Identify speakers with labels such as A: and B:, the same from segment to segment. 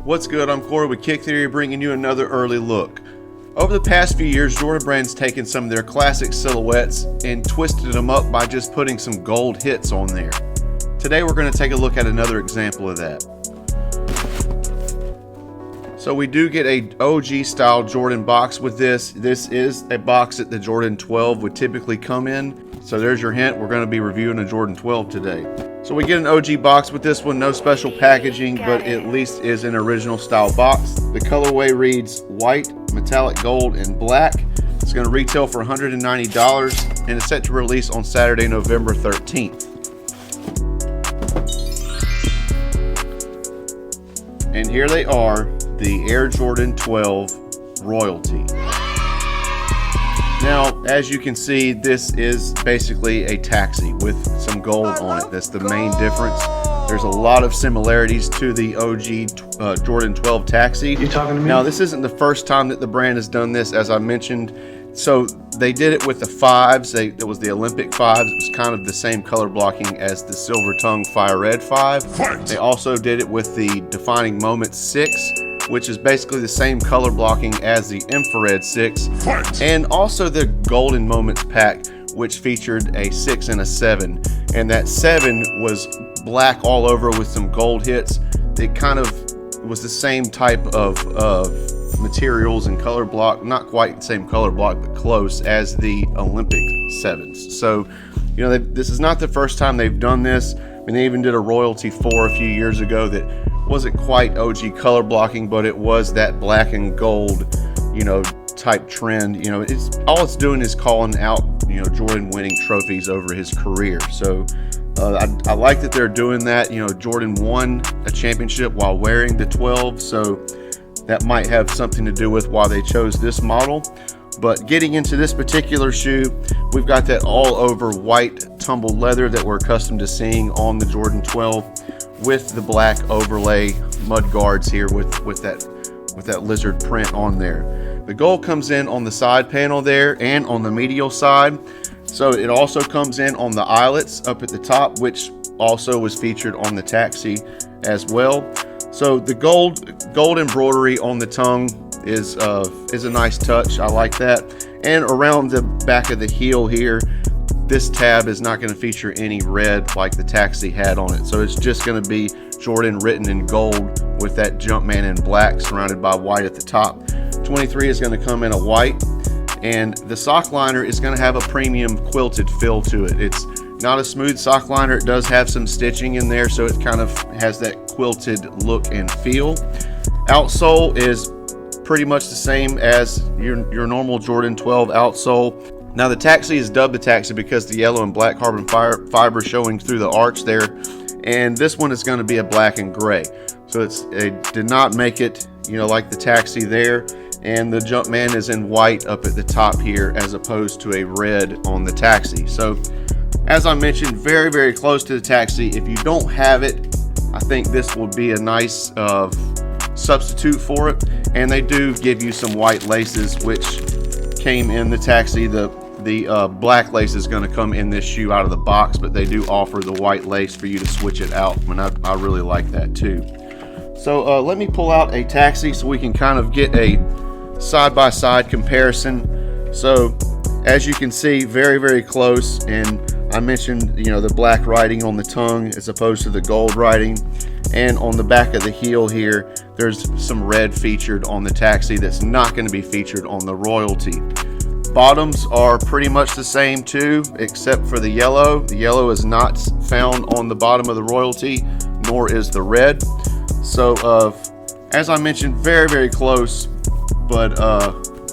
A: What's good? I'm Corey with Kick Theory, bringing you another early look. Over the past few years, Jordan Brand's taken some of their classic silhouettes and twisted them up by just putting some gold hits on there. Today we're going to take a look at another example of that. So we do get a OG style Jordan box with this. This is a box that the Jordan 12 would typically come in. So there's your hint, we're going to be reviewing a Jordan 12 today. So we get an OG box with this one, no special packaging, but at least is an original style box. The colorway reads white, metallic gold, and black. It's going to retail for $190 and it's set to release on Saturday, November 13th. And here they are, the Air Jordan 12 Royalty. Now, as you can see, this is basically a taxi with some gold on it. That's the main difference. There's a lot of similarities to the OG Jordan 12 taxi.
B: You talking to me?
A: Now, this isn't the first time that the brand has done this, as I mentioned. So they did it with the 5s. It was the Olympic 5s. It was kind of the same color blocking as the Silver Tongue Fire Red 5.
B: Fight.
A: They also did it with the Defining Moments 6, which is basically the same color blocking as the Infrared 6.
B: Fight.
A: And also the Golden Moments pack, which featured a 6 and a 7. And that 7 was black all over with some gold hits. It kind of was the same type of materials and color block, not quite the same color block, but close, as the Olympic 7s. So, you know, this is not the first time they've done this. I mean, they even did a Royalty 4 a few years ago that wasn't quite OG color blocking, but it was that black and gold, you know, type trend. You know, it's doing is calling out, you know, Jordan winning trophies over his career. So I like that they're doing that. You know, Jordan won a championship while wearing the 12, so that might have something to do with why they chose this model. But getting into this particular shoe, we've got that all over white tumbled leather that we're accustomed to seeing on the Jordan 12, with the black overlay mud guards here with that lizard print on there. The gold comes in on the side panel there and on the medial side. So it also comes in on the eyelets up at the top, which also was featured on the taxi as well. So the gold embroidery on the tongue is a nice touch. I like that. And around the back of the heel here, this tab is not going to feature any red like the taxi had on it. So it's just going to be Jordan written in gold with that Jumpman in black surrounded by white at the top. 23 is going to come in a white, and the sock liner is going to have a premium quilted feel to it. It's not a smooth sock liner. It does have some stitching in there, so it kind of has that quilted look and feel. Outsole is pretty much the same as your normal Jordan 12 outsole. Now the taxi is dubbed the taxi because the yellow and black carbon fiber showing through the arch there, and this one is going to be a black and gray. So it did not make it, you know, like the taxi there. And the Jumpman is in white up at the top here as opposed to a red on the taxi. So as I mentioned, very, very close to the taxi. If you don't have it, I think this will be a nice substitute for it. And they do give you some white laces, which came in the taxi. The black lace is going to come in this shoe out of the box, but they do offer the white lace for you to switch it out, and I really like that too. So let me pull out a taxi so we can kind of get a side-by-side comparison. So as you can see, very, very close. And I mentioned, you know, the black writing on the tongue as opposed to the gold writing. And on the back of the heel here, there's some red featured on the taxi that's not going to be featured on the Royalty. Bottoms are pretty much the same too, except for the yellow. The yellow is not found on the bottom of the Royalty, nor is the red. So as I mentioned, very, very close, but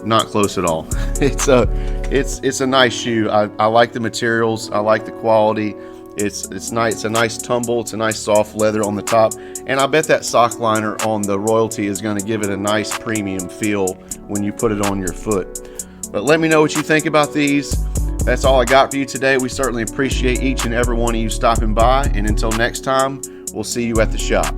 A: not close at all. It's a nice shoe. I like the materials. I like the quality. It's nice. It's a nice tumble. It's a nice soft leather on the top, and I bet that sock liner on the Royalty is going to give it a nice premium feel when you put it on your foot. But let me know what you think about these. That's all I got for you today. We certainly appreciate each and every one of you stopping by, and until next time, we'll see you at the shop.